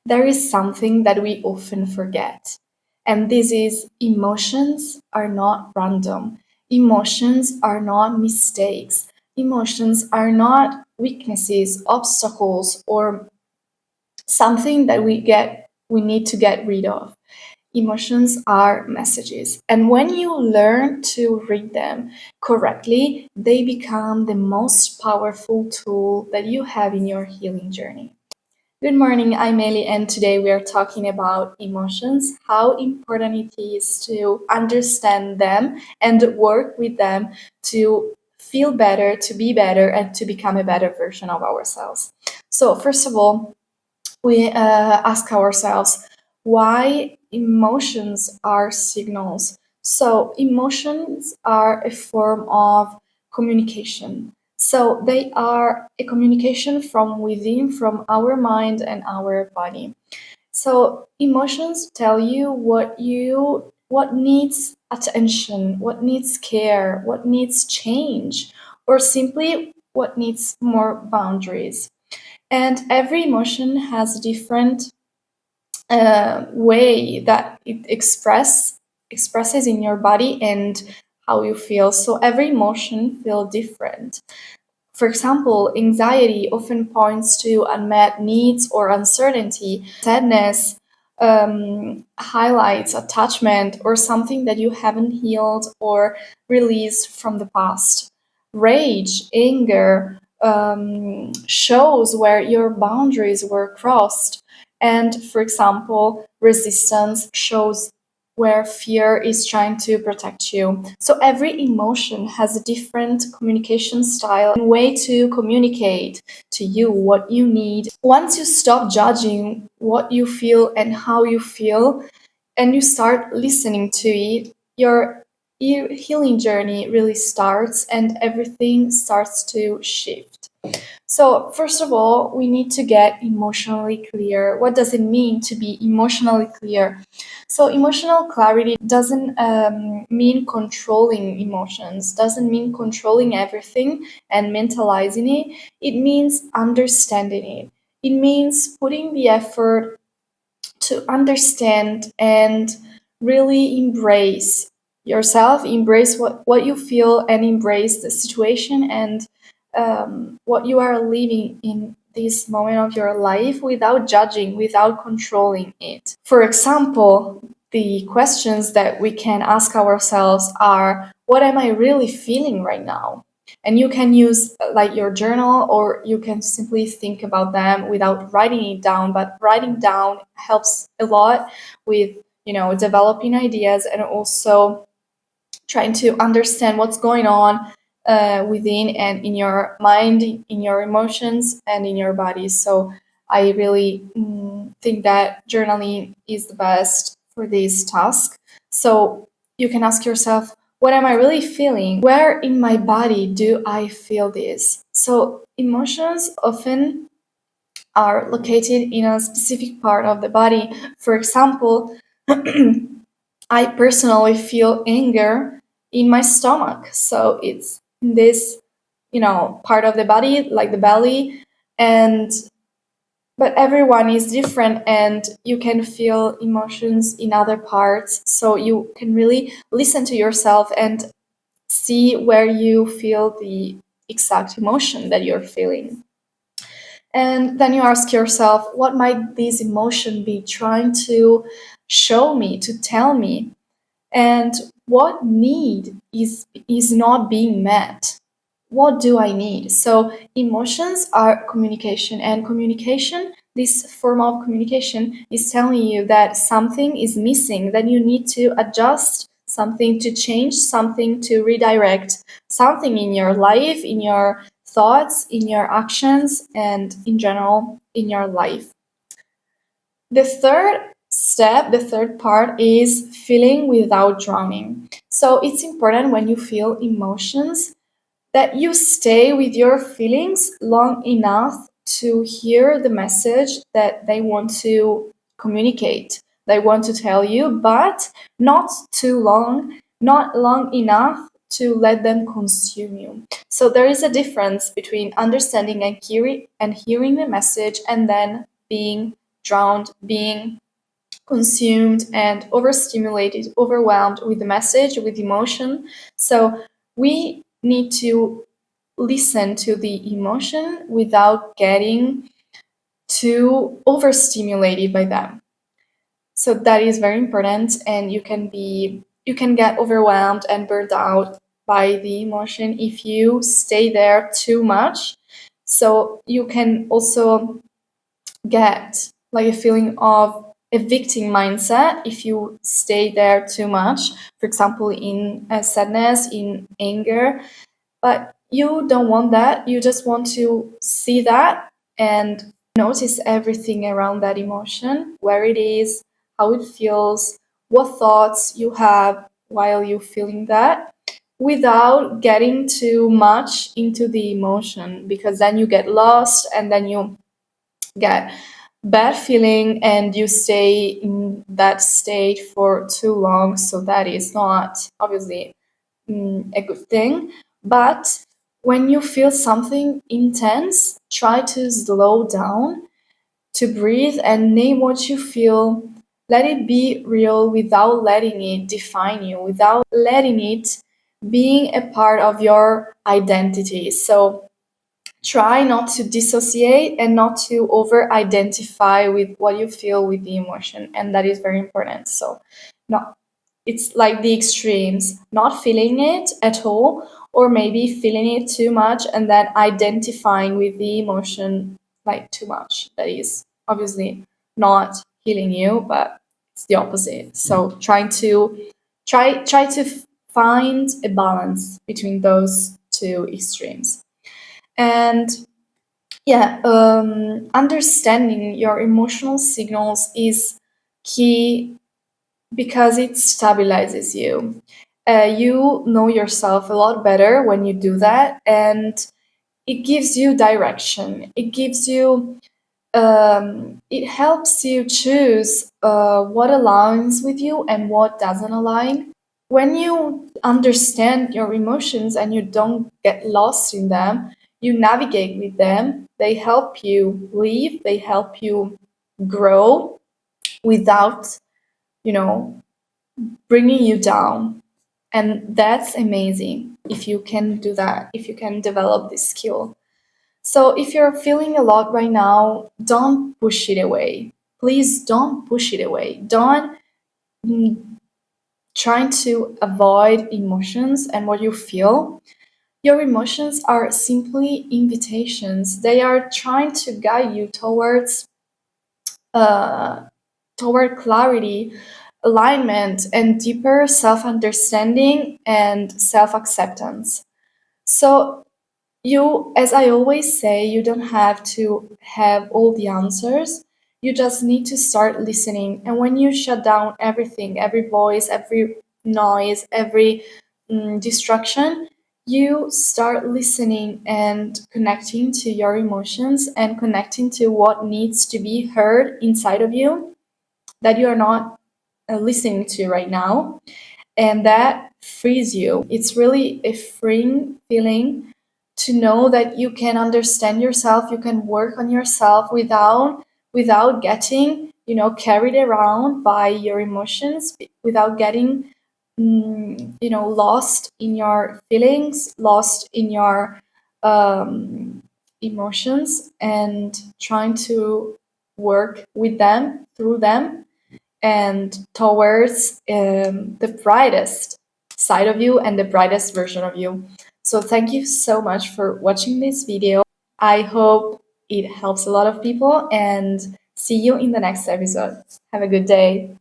there is something that we often forget. And this is emotions are not random. Emotions are not mistakes. Emotions are not weaknesses, obstacles, or something that we need to get rid of. Emotions are messages. And when you learn to read them correctly, they become the most powerful tool that you have in your healing journey. Good morning, I'm Eli, and today we are talking about emotions, how important it is to understand them and work with them to feel better, to be better, and to become a better version of ourselves. So, first of all, we ask ourselves why emotions are signals. So, emotions are a form of communication. So, they are a communication from within, from our mind and our body. So, emotions tell you what needs attention, what needs care, what needs change, or simply what needs more boundaries. And every emotion has a different way that it expresses in your body and how you feel. So every emotion feels different. For example, anxiety often points to unmet needs or uncertainty. Sadness highlights attachment or something that you haven't healed or released from the past. Rage, anger, shows where your boundaries were crossed. And for example, resistance shows where fear is trying to protect you. So every emotion has a different communication style and way to communicate to you what you need. Once you stop judging what you feel and how you feel, and you start listening to it, your healing journey really starts and everything starts to shift. So, first of all, we need to get emotionally clear. What does it mean to be emotionally clear? So, emotional clarity doesn't mean controlling emotions, doesn't mean controlling everything and mentalizing it. It means understanding it. It means putting the effort to understand and really embrace yourself, embrace what you feel, and embrace the situation and what you are living in this moment of your life without judging, without controlling it. For example, the questions that we can ask ourselves are, what am I really feeling right now? And you can use like your journal, or you can simply think about them without writing it down, but writing down helps a lot with developing ideas and also trying to understand what's going on within and in your mind, in your emotions, and in your body. So I really think that journaling is the best for this task. So you can ask yourself, what am I really feeling? Where in my body do I feel this? So emotions often are located in a specific part of the body. For example, I personally feel anger in my stomach. So it's in this, part of the body, like the belly. And but everyone is different and you can feel emotions in other parts. So you can really listen to yourself and see where you feel the exact emotion that you're feeling. And then you ask yourself, what might this emotion be trying to show me, to tell me? And what need is not being met? What do I need? So emotions are communication, and communication, this form of communication, is telling you that something is missing, that you need to adjust, something to change, something to redirect, something in your life, in your thoughts, in your actions, and in general in your life. The third step, the third part is feeling without drowning. So it's important when you feel emotions that you stay with your feelings long enough to hear the message that they want to communicate, they want to tell you, but not too long, not long enough to let them consume you. So there is a difference between understanding and hearing the message and then being drowned, being consumed and overstimulated, overwhelmed with the message, with emotion. So we need to listen to the emotion without getting too overstimulated by them. So that is very important, and you can get overwhelmed and burned out by the emotion if you stay there too much. So you can also get like a feeling of a victim mindset if you stay there too much, for example, in sadness, in anger. But you don't want that. You just want to see that and notice everything around that emotion, where it is, how it feels, what thoughts you have while you're feeling that, without getting too much into the emotion, because then you get lost and then you get bad feeling and you stay in that state for too long. So that is not obviously a good thing. But when you feel something intense, try to slow down, to breathe and name what you feel. Let it be real without letting it define you, without letting it being a part of your identity. So try not to dissociate and not to over identify with what you feel with the emotion, and that is very important. So not, it's like the extremes, not feeling it at all, or maybe feeling it too much and then identifying with the emotion like too much. That is obviously not healing you, but it's the opposite. So try to find a balance between those two extremes. And yeah, understanding your emotional signals is key because it stabilizes you. You know yourself a lot better when you do that, and it gives you direction. It gives you, it helps you choose what aligns with you and what doesn't align. When you understand your emotions and you don't get lost in them, you navigate with them. They help you live, they help you grow without, you know, bringing you down. And that's amazing if you can do that, if you can develop this skill. So if you're feeling a lot right now, don't push it away. Please don't push it away. Don't trying to avoid emotions and what you feel. Your emotions are simply invitations. They are trying to guide you towards uh, toward clarity, alignment, and deeper self-understanding and self-acceptance. So you, as I always say, you don't have to have all the answers. You just need to start listening. And when you shut down everything, every voice, every noise, every distraction, you start listening and connecting to your emotions and connecting to what needs to be heard inside of you that you are not listening to right now, and that frees you. It's really a freeing feeling to know that you can understand yourself, you can work on yourself without getting, carried around by your emotions, without getting lost in your feelings, lost in your emotions, and trying to work with them, through them, and towards the brightest side of you and the brightest version of you. So thank you so much for watching this video. I hope it helps a lot of people, and see you in the next episode. Have a good day.